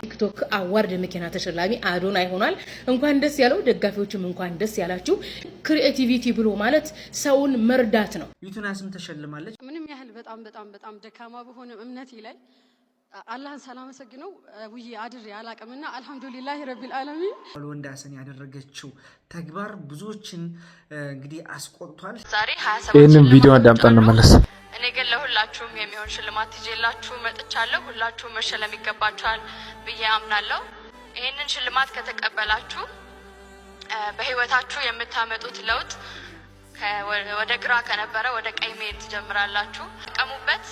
ቲክቶክ አዋርድ መኪና ተሸላሚ አዶናይ ሆኗል። እንኳን ደስ ያለው፣ ደጋፊዎችም እንኳን ደስ ያላችሁ። ክሪኤቲቪቲ ብሎ ማለት ሰውን መርዳት ነው። ዩቲናስም ተሸልማለች። ምንም ያህል በጣም ደካማ በሆነ እምነቴ ላይ አላህን ሳላመሰግነው ውዬ አድሬ አላቀምና አልহামዱሊላሂ ረቢል ዓለሚን። ወንዳሰን ያደረገችው ተግባር ብዙዎችን እንግዲህ አስቆጥቷል። ዛሬ 27 ይሄንን ቪዲዮ አዳምጠን እንመለስ። እኔ ግን ለሁላችሁም የሚሆን ሽልማት ይዤላችሁ መጥቻለሁ። ሁላችሁም መሸለም ይገባችኋል ብዬ አምናለሁ። ይሄንን ሽልማት ከተቀበላችሁ በህይወታችሁ የምታመጡት ለውጥ ወደ ግራ ከነበረ ወደ ቀኝ መሄድ ትጀምራላችሁ። ተጠቀሙበት።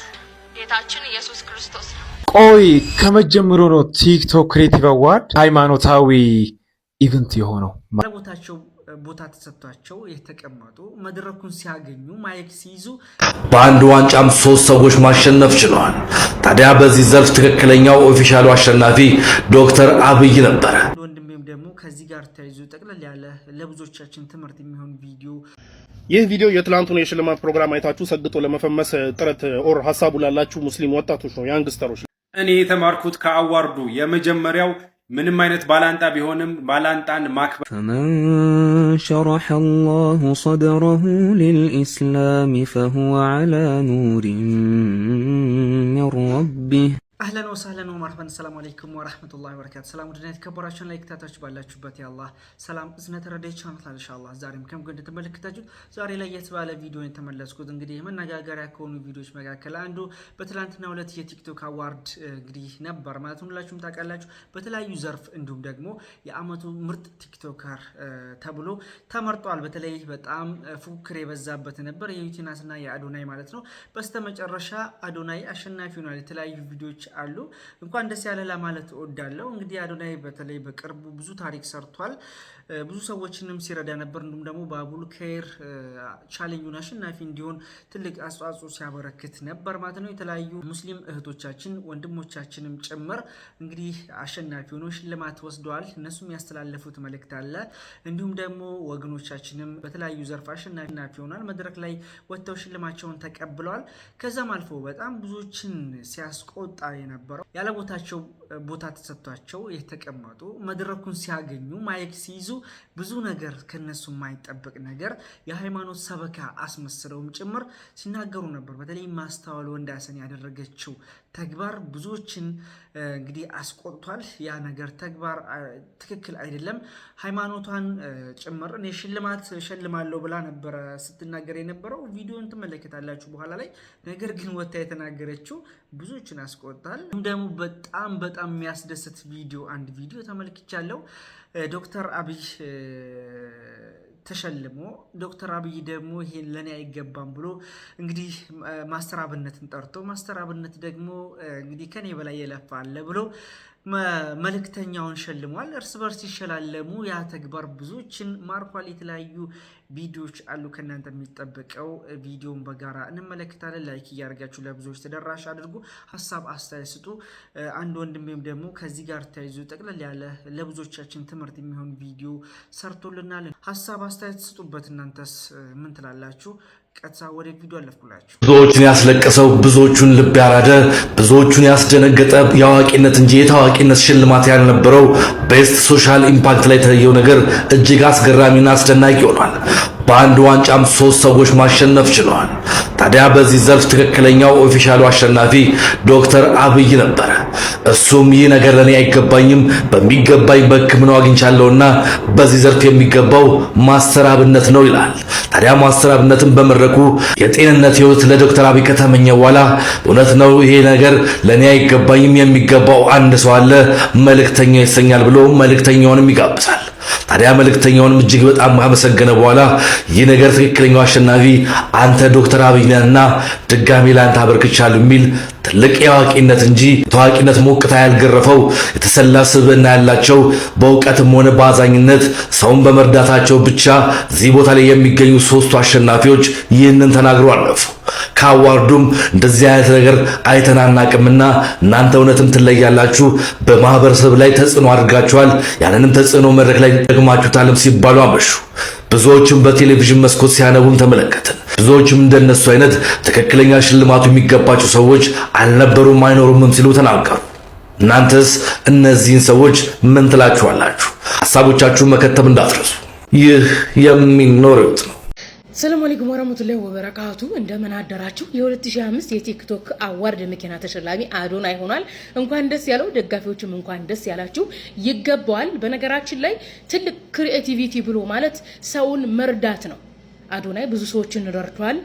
ጌታችን ኢየሱስ ክርስቶስ ነው። ቆይ ከመጀመሩ ነው ቲክቶክ ክሬቲቭ አዋርድ ሃይማኖታዊ ኢቨንት የሆነው? ቦታ ተሰጥቷቸው የተቀመጡ መድረኩን ሲያገኙ ማይክ ሲይዙ በአንድ ዋንጫም 3 ሰዎች ማሸነፍ ችለዋል። ታዲያ በዚህ ዘርፍ ትክክለኛው ኦፊሻሉ አሸናፊ ዶክተር አብይ ነበር። ወንድሜም ደግሞ ከዚህ ጋር ተያይዞ ጠቅለል ያለ ለብዙዎቻችን ትምህርት የሚሆን ቪዲዮ ይህ ቪዲዮ የትላንቱን የሽልማት ፕሮግራም አይታችሁ ሰግጦ ለመፈመስ ጥረት ኦር ሐሳቡ ላላችሁ ሙስሊም ወጣቶች ነው፣ ያንግስተሮች። እኔ የተማርኩት ከአዋርዱ የመጀመሪያው ምንም አይነት ባላንጣ ቢሆንም ባላንጣን ማክበር فمن شرح الله صدره للإسلام فهو على نور من ربه. اهلا وسهلا ومرحبا. السلام عليكم ورحمه الله وبركاته. ሰላም ወደና የተከበራችሁ ላይክ ታታችሁ ባላችሁበት ያላህ ሰላም እዝነት ረዳይ ቻናል ኢንሻአላህ ዛሬም ከምገን ተመልክታችሁ ዛሬ ላይ የተባለ ቪዲዮ ተመለስኩት። እንግዲህ መነጋገሪያ ከሆኑ ቪዲዮዎች መካከል አንዱ በትላንትና ሁለት የቲክቶክ አዋርድ እንግዲህ ነበር ማለት ነው። ሁላችሁም ታውቃላችሁ። በተለያዩ ዘርፍ እንዲሁም ደግሞ የአመቱ ምርጥ ቲክቶከር ተብሎ ተመርጧል። በተለይ በጣም ፉክክር የበዛበት ነበር የዩቲናስና የአዶናይ ማለት ነው። በስተመጨረሻ አዶናይ አሸናፊ ሆኗል። የተለያዩ ቪዲዮዎች አሉ። እንኳን ደስ ያለ ለማለት እወዳለሁ። እንግዲህ አዶናይ በተለይ በቅርቡ ብዙ ታሪክ ሰርቷል። ብዙ ሰዎችንም ሲረዳ ነበር። እንዲሁም ደግሞ ባቡል ኸይር ቻሌንጁን አሸናፊ እንዲሆን ትልቅ አስተዋጽኦ ሲያበረክት ነበር ማለት ነው። የተለያዩ ሙስሊም እህቶቻችን ወንድሞቻችንም ጭምር እንግዲህ አሸናፊ ሆኖ ሽልማት ወስደዋል። እነሱም ያስተላለፉት መልእክት አለ። እንዲሁም ደግሞ ወገኖቻችንም በተለያዩ ዘርፍ አሸናፊ ሆኗል። መድረክ ላይ ወጥተው ሽልማቸውን ተቀብለዋል። ከዛም አልፎ በጣም ብዙዎችን ሲያስቆጣ የነበረው ያለ ቦታቸው ቦታ ተሰጥቷቸው የተቀመጡ መድረኩን ሲያገኙ ማይክ ሲይዙ ብዙ ነገር ከነሱ የማይጠበቅ ነገር የሃይማኖት ሰበካ አስመስለውም ጭምር ሲናገሩ ነበር። በተለይ ማስተዋል ወንዳሰን ያደረገችው ተግባር ብዙዎችን እንግዲህ አስቆጥቷል። ያ ነገር ተግባር ትክክል አይደለም። ሃይማኖቷን ጭምር እኔ ሽልማት ሸልማለሁ ብላ ነበር ስትናገር የነበረው። ቪዲዮን ትመለከታላችሁ በኋላ ላይ። ነገር ግን ወጣ የተናገረችው ብዙዎችን አስቆጥቷል። ደግሞ በጣም የሚያስደስት ቪዲዮ አንድ ቪዲዮ ተመልክቻለሁ። ዶክተር አብይ ተሸልሞ ዶክተር አብይ ደግሞ ይሄን ለኔ አይገባም ብሎ እንግዲህ ማስተር አብነትን ጠርቶ ማስተር አብነት ደግሞ እንግዲህ ከኔ በላይ የለፋ አለ ብሎ መልእክተኛውን ሸልሟል። እርስ በርስ ይሸላለሙ። ያ ተግባር ብዙዎችን ማርኳል። የተለያዩ ቪዲዮዎች አሉ። ከናንተ የሚጠበቀው ቪዲዮን በጋራ እንመለከታለን። ላይክ እያደረጋችሁ ለብዙዎች ተደራሽ አድርጉ። ሐሳብ አስተያየት ስጡ። አንድ ወንድሜም ደግሞ ከዚህ ጋር ተያይዞ ጠቅለል ያለ ለብዙዎቻችን ትምህርት የሚሆን ቪዲዮ ሰርቶልናል። ሐሳብ አስተያየት ስጡበት። እናንተስ ምን ትላላችሁ? ቀጥታ ወደ ቪዲዮ አለፍኩላችሁ። ብዙዎችን ያስለቀሰው፣ ብዙዎቹን ልብ ያራደ፣ ብዙዎቹን ያስደነገጠ የአዋቂነት እንጂ የታዋቂነት ሽልማት ያልነበረው ቤስት ሶሻል ኢምፓክት ላይ የተለየው ነገር እጅግ አስገራሚና አስደናቂ ሆኗል። በአንድ ዋንጫም 3 ሰዎች ማሸነፍ ችለዋል። ታዲያ በዚህ ዘርፍ ትክክለኛው ኦፊሻሉ አሸናፊ ዶክተር አብይ ነበር። እሱም ይህ ነገር ለኔ አይገባኝም፣ በሚገባኝ በሕክምናው አግኝቻለሁና በዚህ ዘርፍ የሚገባው ማስተር አብነት ነው ይላል። ታዲያ ማስተር አብነትን በመድረኩ የጤንነት ህይወት ለዶክተር አብይ ከተመኘ በኋላ እውነት ነው ይሄ ነገር ለኔ አይገባኝም፣ የሚገባው አንድ ሰው አለ፣ መልእክተኛው ይሰኛል ብሎ መልእክተኛውንም ይጋብዛል። ታዲያ መልእክተኛውንም እጅግ በጣም ካመሰገነ በኋላ ይህ ነገር ትክክለኛው አሸናፊ አንተ ዶክተር አብይ ነህና ድጋሜ ላንተ አበርክቻለሁ የሚል ትልቅ የአዋቂነት እንጂ ታዋቂነት ሞቅታ ያልገረፈው የተሰላ ስብዕና ያላቸው በእውቀትም ሆነ በአዛኝነት ሰውን በመርዳታቸው ብቻ እዚህ ቦታ ላይ የሚገኙ 3ቱ አሸናፊዎች ይህንን ተናግሮ አለፉ። ከአዋርዱም እንደዚህ አይነት ነገር አይተናናቅምና እናንተ እውነትም ትለያላችሁ፣ በማህበረሰብ ላይ ተጽዕኖ አድርጋችኋል፣ ያንንም ተጽዕኖ መድረክ ላይ ደግማችሁታልም ሲባሉ አመሹ። ብዙዎችም በቴሌቪዥን መስኮት ሲያነቡም ተመለከትን። ብዙዎችም እንደነሱ አይነት ትክክለኛ ሽልማቱ የሚገባቸው ሰዎች አልነበሩም አይኖሩምም ሲሉ ተናገሩ። እናንተስ እነዚህን ሰዎች ምን ትላችኋላችሁ? ሐሳቦቻችሁን መከተብ እንዳትረሱ። ይህ የሚኖረው ነው። ሰላም አለይኩም ወራህመቱላሂ ወበረካቱ። እንደምን አደራችሁ? የ2025 የቲክቶክ አዋርድ መኪና ተሸላሚ አዶናይ ሆኗል። እንኳን ደስ ያለው፣ ደጋፊዎችም እንኳን ደስ ያላችሁ፣ ይገባዋል። በነገራችን ላይ ትልቅ ክሪኤቲቪቲ ብሎ ማለት ሰውን መርዳት ነው። አዶናይ ብዙ ሰዎችን ረድቷል።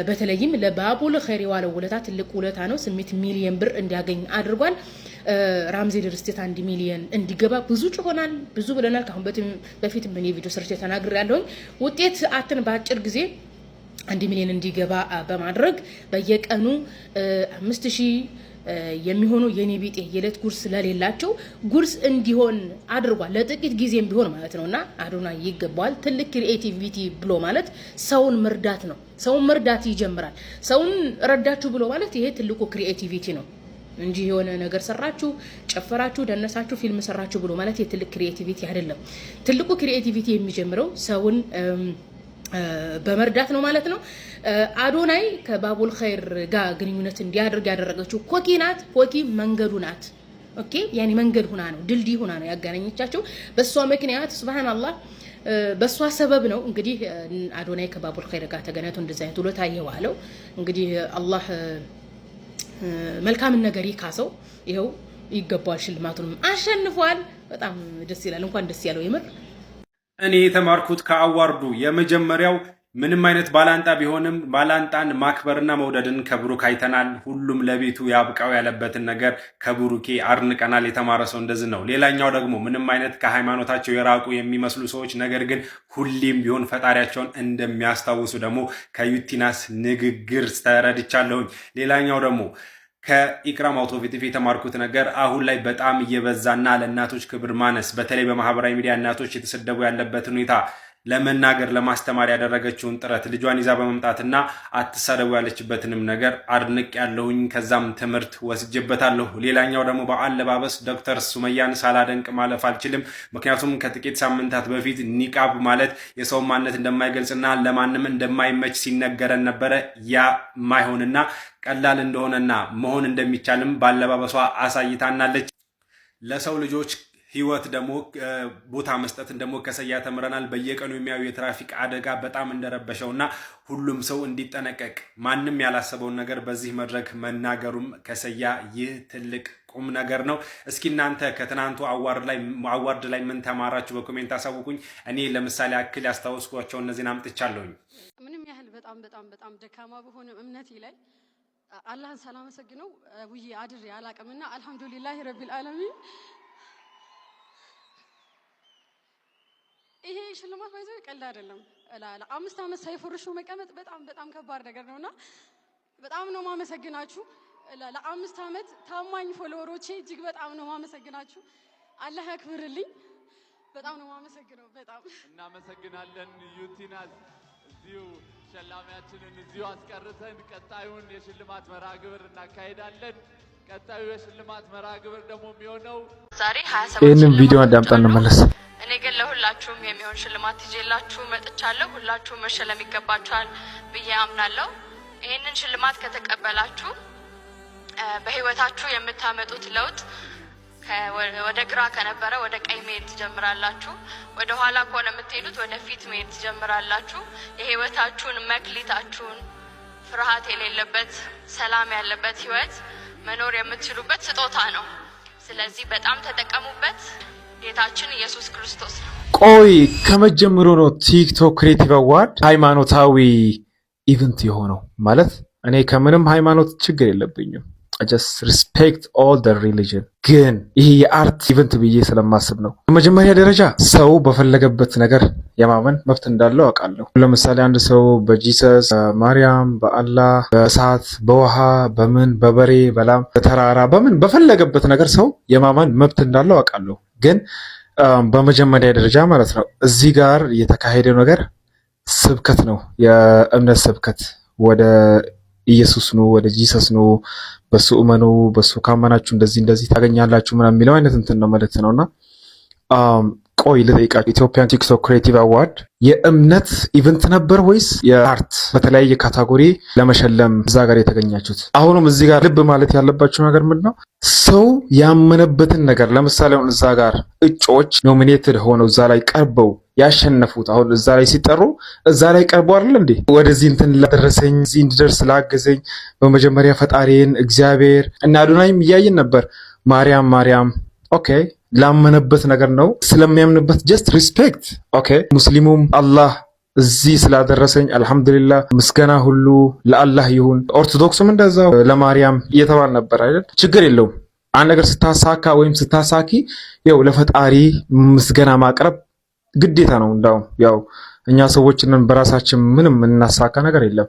በተለይም ለባቡል ኸይር የዋለው ውለታ ትልቅ ውለታ ነው። 8 ሚሊዮን ብር እንዲያገኝ አድርጓል። ራምዚ ድርስቴት 1 ሚሊዮን እንዲገባ ብዙ ጮሆናል፣ ብዙ ብለናል። ካሁን በፊት ምን ቪዲዮ ሰርቼ ተናግሬያለሁኝ። ውጤት አትን በአጭር ጊዜ 1 ሚሊዮን እንዲገባ በማድረግ በየቀኑ 5000 የሚሆኑ የኔ ቢጤ የዕለት ጉርስ ለሌላቸው ጉርስ እንዲሆን አድርጓል። ለጥቂት ጊዜም ቢሆን ማለት ነውና አዶናይ ይገባዋል። ትልቅ ክሪኤቲቪቲ ብሎ ማለት ሰውን መርዳት ነው። ሰውን መርዳት ይጀምራል። ሰውን ረዳችሁ ብሎ ማለት ይሄ ትልቁ ክሪኤቲቪቲ ነው እንጂ የሆነ ነገር ሰራችሁ፣ ጨፈራችሁ፣ ደነሳችሁ፣ ፊልም ሰራችሁ ብሎ ማለት የትልቅ ክሪኤቲቪቲ አይደለም። ትልቁ ክሪኤቲቪቲ የሚጀምረው ሰውን በመርዳት ነው ማለት ነው። አዶናይ ከባቡል ኸይር ጋር ግንኙነት እንዲያደርግ ያደረገችው ኮኪ ናት። ኮኪ መንገዱ ናት። ኦኬ ያኒ መንገድ ሁና ነው፣ ድልድይ ሁና ነው ያገናኘቻቸው። በሷ ምክንያት ሱብሃንአላህ በሷ ሰበብ ነው እንግዲህ አዶናይ ከባቡል ኸይር ጋር ተገናኝቶ እንደዛ አይነት ውለታ የዋለው። እንግዲህ አላህ መልካም ነገር ይካሰው። ይሄው ይገባዋል፣ ሽልማቱንም አሸንፏል። በጣም ደስ ይላል። እንኳን ደስ ያለው ይምር። እኔ የተማርኩት ከአዋርዱ የመጀመሪያው ምንም አይነት ባላንጣ ቢሆንም ባላንጣን ማክበርና መውደድን ከብሩክ አይተናል። ሁሉም ለቤቱ ያብቃው ያለበትን ነገር ከብሩኬ አድንቀናል። የተማረ ሰው እንደዚህ ነው። ሌላኛው ደግሞ ምንም አይነት ከሃይማኖታቸው የራቁ የሚመስሉ ሰዎች ነገር ግን ሁሌም ቢሆን ፈጣሪያቸውን እንደሚያስታውሱ ደግሞ ከዩቲናስ ንግግር ተረድቻለሁኝ። ሌላኛው ደግሞ ከኢክራም አውቶሞቲቭ የተማርኩት ነገር አሁን ላይ በጣም እየበዛና ለእናቶች ክብር ማነስ በተለይ በማህበራዊ ሚዲያ እናቶች የተሰደቡ ያለበት ሁኔታ ለመናገር ለማስተማር ያደረገችውን ጥረት ልጇን ይዛ በመምጣትና አትሳደቡ ያለችበትንም ነገር አድንቅ ያለሁኝ። ከዛም ትምህርት ወስጄበታለሁ። ሌላኛው ደግሞ በአለባበስ ዶክተር ሱመያን ሳላደንቅ ማለፍ አልችልም። ምክንያቱም ከጥቂት ሳምንታት በፊት ኒቃብ ማለት የሰው ማንነት እንደማይገልጽና ለማንም እንደማይመች ሲነገረን ነበረ። ያ ማይሆንና ቀላል እንደሆነና መሆን እንደሚቻልም ባለባበሷ አሳይታናለች። ለሰው ልጆች ህይወት ደግሞ ቦታ መስጠትን ደግሞ ከሰያ ተምረናል። በየቀኑ የሚያዩ የትራፊክ አደጋ በጣም እንደረበሸውና ሁሉም ሰው እንዲጠነቀቅ ማንም ያላሰበውን ነገር በዚህ መድረክ መናገሩም ከሰያ ይህ ትልቅ ቁም ነገር ነው። እስኪ እናንተ ከትናንቱ አዋርድ ላይ ምን ተማራችሁ? በኮሜንት አሳውቁኝ። እኔ ለምሳሌ አክል ያስታወስኳቸው እነዚህን አምጥቻለሁኝ። ምንም ያህል በጣም ደካማ በሆነም እምነቴ ላይ አላህን ሳላመሰግነው ውዬ አድሬ አላቅምና አልሐምዱሊላህ ረቢል ዓለሚን። ይሄ ሽልማት ባይዘው ቀልድ አይደለም። ለ5 ዓመት ሳይፈርሹ መቀመጥ በጣም ከባድ ነገር ነውና በጣም ነው ማመሰግናችሁ። ለ5 ዓመት ታማኝ ፎሎወሮቼ እጅግ በጣም ነው ማመሰግናችሁ። አላህ ያክብርልኝ። በጣም ነው ማመሰግነው። በጣም እናመሰግናለን። ዩቲናስ እዚሁ ሸላሚያችንን እዚሁ አስቀርተን ቀጣዩን የሽልማት መርሃ ግብር እናካሄዳለን። ቀጣዩ የሽልማት መርሃ ግብር ደግሞ የሚሆነው ዛሬ 27 ይሄንን ቪዲዮ አዳምጠን እንመለስ። እኔ ግን ለሁላችሁም የሚሆን ሽልማት ይዤላችሁ መጥቻለሁ። ሁላችሁም መሸለም ይገባችኋል ብዬ አምናለሁ። ይሄንን ሽልማት ከተቀበላችሁ በህይወታችሁ የምታመጡት ለውጥ ወደ ግራ ከነበረ ወደ ቀኝ መሄድ ትጀምራላችሁ። ወደ ኋላ ከሆነ የምትሄዱት ወደ ፊት መሄድ ትጀምራላችሁ። የህይወታችሁን መክሊታችሁን ፍርሃት የሌለበት ሰላም ያለበት ህይወት መኖር የምትችሉበት ስጦታ ነው። ስለዚህ በጣም ተጠቀሙበት። ጌታችን ኢየሱስ ክርስቶስ ነው። ቆይ ከመጀመሩ ነው ቲክቶክ ክሬቲቭ አዋርድ ሃይማኖታዊ ኢቨንት የሆነው? ማለት እኔ ከምንም ሃይማኖት ችግር የለብኝም። I just respect all the religion። ግን ይሄ የአርት ኢቨንት ብዬ ስለማስብ ነው። በመጀመሪያ ደረጃ ሰው በፈለገበት ነገር የማመን መብት እንዳለው አውቃለሁ። ለምሳሌ አንድ ሰው በጂሰስ፣ በማርያም፣ በአላህ፣ በእሳት፣ በውሃ፣ በምን፣ በበሬ፣ በላም፣ በተራራ፣ በምን በፈለገበት ነገር ሰው የማመን መብት እንዳለው አውቃለሁ። ግን በመጀመሪያ ደረጃ ማለት ነው እዚህ ጋር የተካሄደው ነገር ስብከት ነው። የእምነት ስብከት ወደ ኢየሱስ ነው፣ ወደ ጂሰስ ነው፣ በሱ እመኑ፣ በሱ ካመናችሁ እንደዚህ ታገኛላችሁ ምናምን የሚለው አይነት እንትን ነው ማለት ነውና ቆይ ልጠይቃችሁ፣ ኢትዮጵያን ቲክቶክ ክሬቲቭ አዋርድ የእምነት ኢቨንት ነበር ወይስ የአርት በተለያየ ካታጎሪ ለመሸለም እዛ ጋር የተገኛችሁት? አሁንም እዚህ ጋር ልብ ማለት ያለባችሁ ነገር ምንድነው? ሰው ያመነበትን ነገር ለምሳሌ አሁን እዛ ጋር እጮች ኖሚኔትድ ሆነው እዛ ላይ ቀርበው ያሸነፉት አሁን እዛ ላይ ሲጠሩ እዛ ላይ ቀርበው አይደል እንዴ ወደዚህ እንትን ላደረሰኝ እዚህ እንድደርስ ላገዘኝ በመጀመሪያ ፈጣሪን እግዚአብሔር እና አዶናይም እያየን ነበር። ማርያም ኦኬ ላመነበት ነገር ነው ስለሚያምንበት ጀስት ሪስፔክት ኦኬ። ሙስሊሙም አላህ እዚህ ስላደረሰኝ አልহামዱሊላህ ምስጋና ሁሉ ለአላህ ይሁን። ኦርቶዶክስም እንደዛው ለማርያም እየተባለ ነበር አይደል? ችግር የለውም። አንድ ነገር ስታሳካ ወይም ስታሳኪ ያው ለፈጣሪ ምስጋና ማቅረብ ግዴታ ነው። እንዳውም ያው እኛ ሰዎችንን በራሳችን ምንም እናሳካ ነገር የለም።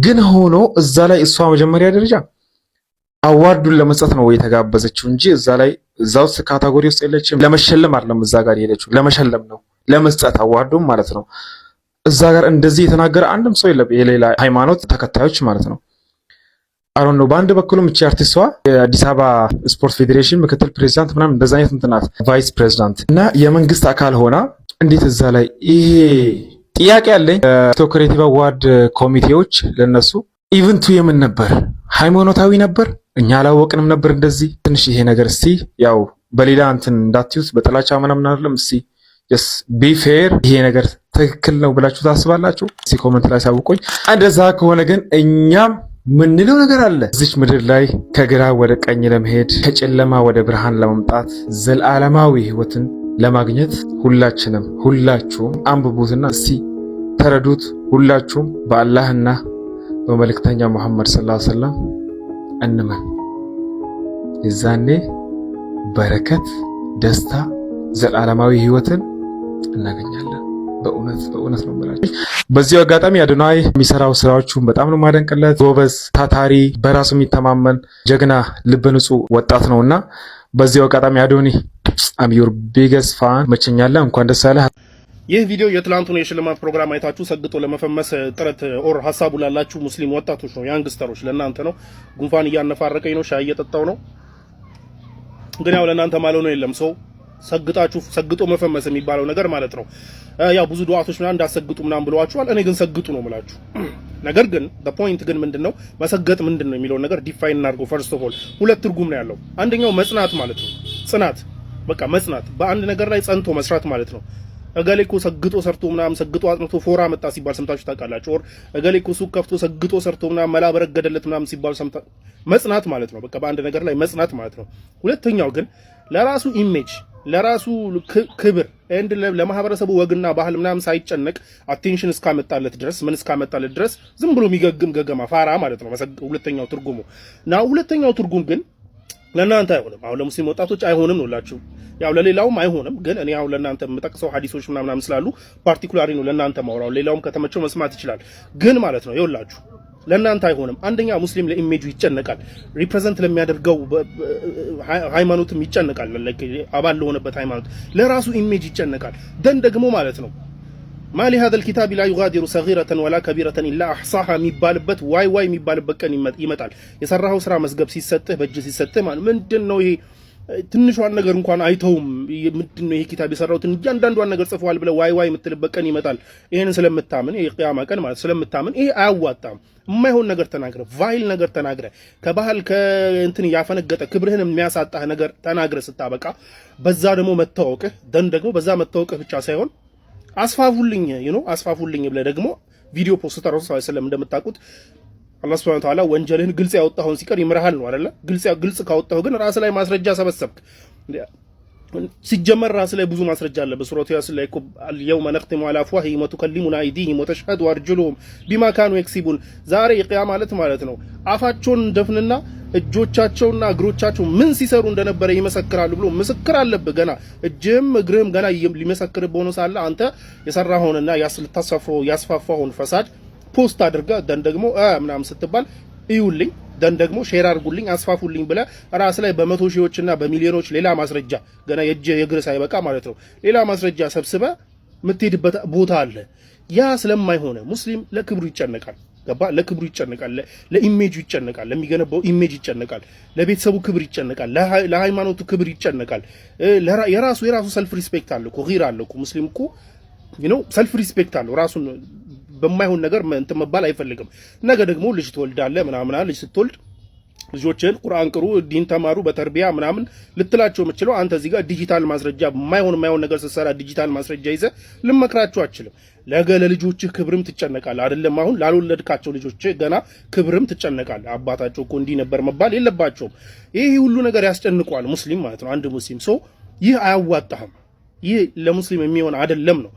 ግን ሆኖ እዛ ላይ እሷ መጀመሪያ ደረጃ አዋርዱን ለመስጠት ነው የተጋበዘችው እንጂ እዛ ላይ እዛው ካታጎሪ ውስጥ የለችም። ለመሸለም አይደለም እዛ ጋር የሄደችው፣ ለመሸለም ነው፣ ለመስጠት አዋርዱን ማለት ነው። እዛ ጋር እንደዚህ የተናገረ አንድም ሰው የለም፣ የሌላ ሃይማኖት ተከታዮች ማለት ነው። አሮን ነው። በአንድ በኩልም እቺ አርቲስቷ የአዲስ አበባ ስፖርት ፌዴሬሽን ምክትል ፕሬዚዳንት ምናምን እንደዛ አይነት እንትናት ቫይስ ፕሬዚዳንት እና የመንግስት አካል ሆና እንዴት እዛ ላይ ይሄ ጥያቄ ያለኝ ቲክቶክ ክሬቲቭ አዋርድ ኮሚቴዎች ለነሱ ኢቨንቱ የምን ነበር? ሃይማኖታዊ ነበር? እኛ አላወቅንም ነበር። እንደዚህ ትንሽ ይሄ ነገር እስቲ ያው በሌላ እንትን እንዳትዩት በጥላቻ ምናምን አይደለም። እስቲ ጀስ ቢ ፌር ይሄ ነገር ትክክል ነው ብላችሁ ታስባላችሁ? እስቲ ኮሜንት ላይ ሳውቁኝ። እንደዛ ከሆነ ግን እኛም ምንለው ነገር አለ እዚች ምድር ላይ ከግራ ወደ ቀኝ ለመሄድ ከጨለማ ወደ ብርሃን ለመምጣት ዘላለማዊ ህይወትን ለማግኘት ሁላችሁም አንብቡትና እስቲ ተረዱት። ሁላችሁም በአላህና በመልእክተኛ መሐመድ ሰለላሁ ዐለይሂ ወሰለም እንመን። የዛኔ በረከት፣ ደስታ፣ ዘላለማዊ ህይወትን እናገኛለን። በእውነት ነው የምላችሁ። በዚህ አጋጣሚ አዶናይ የሚሰራው ስራዎቹን በጣም ነው ማደንቅለት። ጎበዝ፣ ታታሪ፣ በራሱ የሚተማመን ጀግና፣ ልበ ንጹህ ወጣት ነውና በዚህ አጋጣሚ አዶኒ አም ዩር ቢገስት ፋን መቸኛለህ። እንኳን ደስ ያለህ። ይህ ቪዲዮ የትላንቱን የሽልማት ፕሮግራም አይታችሁ ሰግጦ ለመፈመስ ጥረት ኦር ሐሳቡ ላላችሁ ሙስሊም ወጣቶች ነው፣ ያንግስተሮች ለእናንተ ነው። ጉንፋን እያነፋረቀኝ ነው፣ ሻይ እየጠጣው ነው። ግን ያው ለእናንተ ማለት ነው የለም ሰው ሰግጦ መፈመስ የሚባለው ነገር ማለት ነው። ያው ብዙ ዱዓቶች ምናምን እንዳሰግጡ ምናምን ብለዋችኋል። እኔ ግን ሰግጡ ነው የምላችሁ። ነገር ግን ፖይንት ግን ምንድነው መሰገጥ ምንድነው የሚለው ነገር ዲፋይን እናድርገው። ፈርስት ኦፍ ኦል ሁለት ትርጉም ነው ያለው። አንደኛው መጽናት ማለት ነው። ጽናት በቃ መጽናት፣ በአንድ ነገር ላይ ጸንቶ መስራት ማለት ነው። እገሌ እኮ ሰግጦ ሰርቶ ምናምን ሰግጦ አጥንቶ ፎራ መጣ ሲባል ሰምታችሁ ታውቃላችሁ? ኦር እገሌ እኮ ሱቅ ከፍቶ ሰግጦ ሰርቶ ምናምን መላ በረገደለት ምናምን ሲባል መጽናት ማለት ነው። በቃ በአንድ ነገር ላይ መጽናት ማለት ነው። ሁለተኛው ግን ለራሱ ኢሜጅ ለራሱ ክብር እንድ ለማህበረሰቡ ወግና ባህል ምናምን ሳይጨነቅ አቴንሽን እስካመጣለት ድረስ ዝም ብሎ የሚገግም ገገማ ፋራ ማለት ነው ሁለተኛው ትርጉሙ። እና ሁለተኛው ትርጉም ግን ለእናንተ አይሆንም። አሁን ለሙስሊም ወጣቶች አይሆንም ነው ያው ለሌላውም አይሆንም። ግን እኔ አሁን ለእናንተ የምጠቅሰው ሐዲሶች ምናምን ስላሉ ፓርቲኩላሪ ነው ለእናንተ ማውራው። ሌላውም ከተመቸው መስማት ይችላል። ግን ማለት ነው ይኸውላችሁ ለእናንተ አይሆንም። አንደኛ ሙስሊም ለኢሜጁ ይጨነቃል፣ ሪፕሬዘንት ለሚያደርገው ሃይማኖትም ይጨነቃል፣ አባል ለሆነበት ሃይማኖት ለራሱ ኢሜጅ ይጨነቃል። ደን ደግሞ ማለት ነው ማሊ هذا الكتاب لا يغادر صغيرة ولا كبيرة إلا أحصاها የሚባልበት ዋይ የሚባልበት ቀን ይመጣል። የሰራው ስራ መዝገብ ሲሰጥህ በእጅ ሲሰጥህ ማለት ምንድነው ይሄ ትንሿን ነገር እንኳን አይተውም። ምንድነው ይሄ ኪታብ የሰራውትን እያንዳንዷን ነገር ጽፈዋል ብለ ዋይ የምትልበት ቀን ይመጣል። ይሄንን ስለምታምን ይሄ ቂያማ ቀን ማለት ስለምታምን ይሄ አያዋጣም። የማይሆን ነገር ተናግረ፣ ቫይል ነገር ተናግረ፣ ከባህል ከእንትን ያፈነገጠ ክብርህን የሚያሳጣህ ነገር ተናግረ ስታበቃ በዛ ደግሞ መታወቅህ ደግሞ በዛ መታወቅህ ብቻ ሳይሆን አስፋፉልኝ ብለ ደግሞ ቪዲዮ ፖስት ተራሱ ሰለም እንደምታውቁት አላህ Subhanahu Wa Ta'ala ወንጀልህን ግልጽ ያወጣውን ሲቀር ይምርሃል ነው አይደለ? ግልጽ ካወጣው ግን ራስ ላይ ማስረጃ ሰበሰብክ። ሲጀመር ራስ ላይ ብዙ ማስረጃ አለ። በሱረቱ ያሲን ላይ اليوم نختم على افواههم وتكلمنا ايديهم وتشهد ارجلهم بما كانوا يكسبون ዛሬ የቂያማ ማለት ነው አፋቸውን ደፍንና እጆቻቸውና እግሮቻቸው ምን ሲሰሩ እንደነበረ ይመሰክራሉ ብሎ ምስክር አለብህ። ገና እጅም እግርህም ገና ሊመሰክር በሆነ ሳለ አንተ የሰራኸውንና ያስፋፋውን ፈሳድ ፖስት አድርጋ ደግሞ ምናምን ስትባል እዩልኝ ደግሞ ሼር አድርጉልኝ አስፋፉልኝ ብለ ራስ ላይ በመቶ ሺዎችና በሚሊዮኖች ሌላ ማስረጃ ገና የእግር ሳይበቃ ማለት ነው ሌላ ማስረጃ ሰብስበ የምትሄድበት ቦታ አለ። ያ ስለማይሆነ ሙስሊም ለክብሩ ይጨነቃል። ገባ ለክብሩ ይጨነቃል፣ ለኢሜጁ ይጨነቃል፣ ለሚገነባው ኢሜጅ ይጨነቃል፣ ለቤተሰቡ ክብር ይጨነቃል፣ ለሃይማኖቱ ክብር ይጨነቃል። የራሱ ሰልፍ ሪስፔክት አለ እኮ ጊራ አለ እኮ ሙስሊም እኮ ሰልፍ ሪስፔክት አለው። ራሱን በማይሆን ነገር እንትን መባል አይፈልግም። ነገ ደግሞ ልጅ ትወልዳለህ ምናምን ልጅ ስትወልድ ልጆችን ቁርአን ቅሩ፣ ዲን ተማሩ፣ በተርቢያ ምናምን ልትላቸው የምችለው አንተ እዚህ ጋር ዲጂታል ማስረጃ የማይሆን ነገር ስትሰራ ዲጂታል ማስረጃ ይዘህ ልመክራቸው አችልም። ነገ ለልጆችህ ክብርም ትጨነቃለህ አይደለም? አሁን ላልወለድካቸው ልጆችህ ገና ክብርም ትጨነቃለህ። አባታቸው እኮ እንዲህ ነበር መባል የለባቸውም። ይህ ሁሉ ነገር ያስጨንቀዋል ሙስሊም ማለት ነው። አንድ ሙስሊም ሰው ይህ አያዋጣህም፣ ይህ ለሙስሊም የሚሆን አይደለም ነው።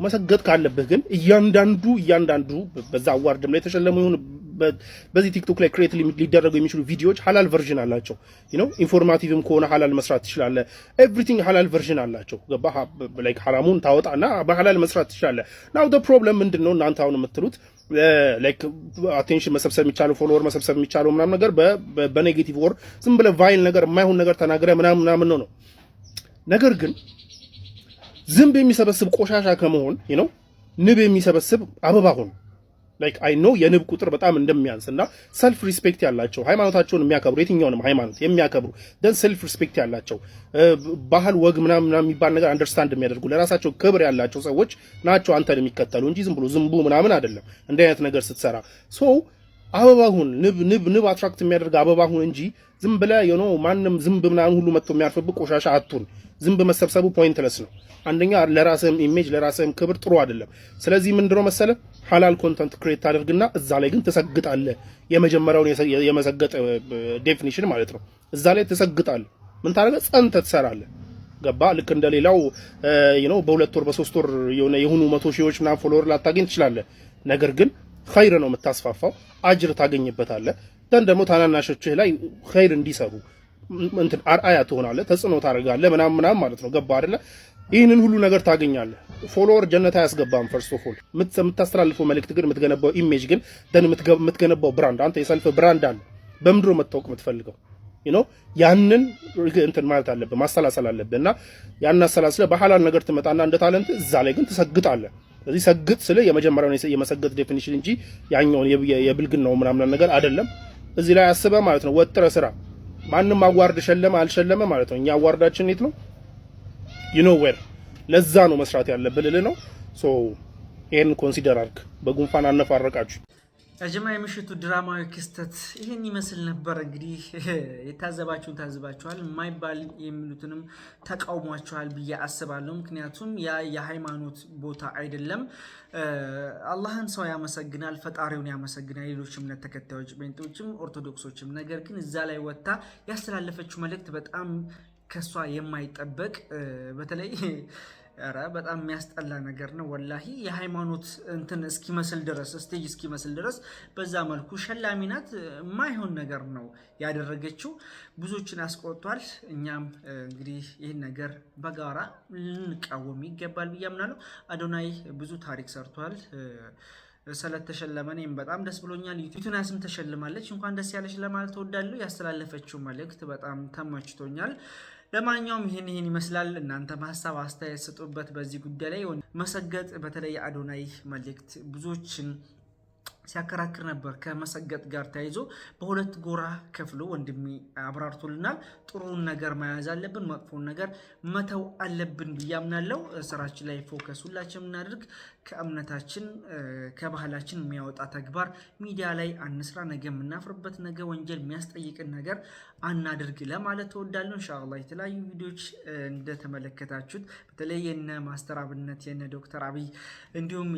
መሰገጥ ካለብህ ግን እያንዳንዱ በዛ አዋርድም ላይ ተሸለሙ ይሁን በዚህ ቲክቶክ ላይ ክሬት ሊደረጉ የሚችሉ ቪዲዮዎች ሐላል ቨርዥን አላቸው። ኢንፎርማቲቭም ከሆነ ሐላል መስራት ትችላለህ። ኤቭሪቲንግ ሐላል ቨርዥን አላቸው። ገባህ? ላይክ ሐራሙን ታወጣና በሐላል መስራት ትችላለህ። ናው ዘ ፕሮብለም ምንድነው? እናንተ አሁን የምትሉት ላይክ አቴንሽን መሰብሰብ የሚቻለው ፎሎወር መሰብሰብ የሚቻለው ምናምን ነገር በኔጌቲቭ ወር ዝም ብለህ ቫይል ነገር የማይሆን ነገር ተናግረህ ምናምን ነው። ነገር ግን ዝንብ የሚሰበስብ ቆሻሻ ከመሆን ንብ የሚሰበስብ አበባ ሆነ። ላይክ አይ ኖ የንብ ቁጥር በጣም እንደሚያንስ እና ሰልፍ ሪስፔክት ያላቸው ሃይማኖታቸውን የሚያከብሩ የትኛውንም ሃይማኖት የሚያከብሩ ደን ሰልፍ ሪስፔክት ያላቸው ባህል ወግ ምናምን የሚባል ነገር አንደርስታንድ የሚያደርጉ ለራሳቸው ክብር ያላቸው ሰዎች ናቸው አንተን የሚከተሉ እንጂ ዝም ብሎ ዝንቡ ምናምን አይደለም። እንደ አይነት ነገር ስትሰራ አበባ ሁን፣ ንብ አትራክት የሚያደርግ አበባ ሁን እንጂ ዝም ብለህ ማንም ዝንብ ምናምን ሁሉ መጥቶ የሚያርፍብህ ቆሻሻ አቱን። ዝንብ መሰብሰቡ ፖይንትለስ ነው። አንደኛ ለራስህም ኢሜጅ ለራስህም ክብር ጥሩ አይደለም። ስለዚህ ምንድነው መሰለህ ሐላል ኮንተንት ክሬት ታደርግና እዛ ላይ ግን ትሰግጣለህ። የመጀመሪያውን የመሰገጥ ዴፊኒሽን ማለት ነው። እዛ ላይ ትሰግጣለህ። ምን ታደርገህ? ጸንተህ ትሰራለህ። ገባ? ልክ እንደሌላው በሁለት ወር በሶስት ወር የሆኑ 100 ሺዎች ምናምን ፎሎወር ላታገኝ ትችላለህ። ነገር ግን ኸይር ነው የምታስፋፋው፣ አጅር ታገኝበታለህ። ደግሞ ታናናሾችህ ላይ ኸይር እንዲሰሩ አርአያ ትሆናለህ፣ ተጽዕኖ ታደርጋለህ ምናምን ማለት ነው። ገባ አይደለ? ይህንን ሁሉ ነገር ታገኛለህ። ፎሎወር ጀነት አያስገባም። ፈርስት ኦፍ ኦል የምታስተላልፈው መልእክት ግን የምትገነባው ኢሜጅ ግን የምትገነባው ብራንድ አንተ የሰልፍ ብራንድ አለ። በምድሮ መታወቅ የምትፈልገው ያንን እንትን ማለት አለብህ፣ ማሰላሰል አለብህ። እና ያን አሰላስለህ በሐላል ነገር ትመጣና እንደ ታለንት እዛ ላይ ግን ትሰግጣለህ። ስለዚህ ሰግጥ ስለ የመጀመሪያውን የመሰገጥ ዴፊኒሽን እንጂ ያኛውን የብልግናው ምናምን ነገር አይደለም። እዚህ ላይ አስበህ ማለት ነው። ወጥረ ስራ። ማንም አዋርድ ሸለመ አልሸለመ ማለት ነው። እኛ አዋርዳችን የት ነው? ዌር ለዛ ነው መስራት ያለብህ ልልህ ነው። ይሄን ኮንሲደር አድርግ። በጉንፋን አነፋረቃችሁ። ያጀማ የምሽቱ ድራማዊ ክስተት ይህን ይመስል ነበር። እንግዲህ የታዘባችሁን ታዝባችኋል፣ የማይባል የሚሉትንም ተቃውሟችኋል ብዬ አስባለሁ። ምክንያቱም ያ የሃይማኖት ቦታ አይደለም። አላህን ሰው ያመሰግናል፣ ፈጣሪውን ያመሰግናል፣ ሌሎች እምነት ተከታዮች ጴንጤዎችም ኦርቶዶክሶችም። ነገር ግን እዛ ላይ ወጥታ ያስተላለፈችው መልእክት በጣም ከሷ የማይጠበቅ በተለይ በጣም የሚያስጠላ ነገር ነው። ወላሂ የሃይማኖት እንትን እስኪመስል ድረስ ስቴጅ እስኪመስል ድረስ በዛ መልኩ ሸላሚ ናት። የማይሆን ነገር ነው ያደረገችው። ብዙዎችን አስቆጥቷል። እኛም እንግዲህ ይህን ነገር በጋራ ልንቃወም ይገባል ብዬ አምናለሁ። አዶናይ ብዙ ታሪክ ሰርቷል። ስለተሸለመ እኔም በጣም ደስ ብሎኛል። ዩቲዩብም ተሸልማለች። እንኳን ደስ ያለች ለማለት እወዳለሁ። ያስተላለፈችው መልእክት በጣም ተመችቶኛል። ለማንኛውም ይህን ይመስላል። እናንተ ሀሳብ አስተያየት ስጡበት በዚህ ጉዳይ ላይ። መሰገጥ በተለይ አዶናይ መልእክት ብዙዎችን ሲያከራክር ነበር። ከመሰገጥ ጋር ተያይዞ በሁለት ጎራ ከፍሎ ወንድሜ አብራርቶልናል። ጥሩን ነገር መያዝ አለብን፣ መጥፎን ነገር መተው አለብን ብዬ አምናለሁ። ስራችን ላይ ፎከስ ሁላችን እናድርግ። ከእምነታችን ከባህላችን የሚያወጣ ተግባር ሚዲያ ላይ አንስራ። ነገ የምናፍርበት ነገ ወንጀል የሚያስጠይቅን ነገር አናድርግ ለማለት እወዳለሁ። ኢንሻአላህ የተለያዩ ቪዲዮዎች እንደተመለከታችሁት በተለይ የነ ማስተር አብነት የነ ዶክተር አብይ እንዲሁም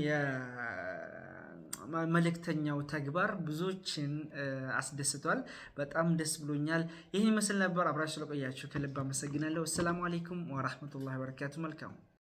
መልእክተኛው ተግባር ብዙዎችን አስደስቷል። በጣም ደስ ብሎኛል። ይህን ይመስል ነበር። አብራችሁ ስለቆያችሁ ከልብ አመሰግናለሁ። አሰላሙ አለይኩም ወራህመቱላሂ ወበረካቱ። መልካም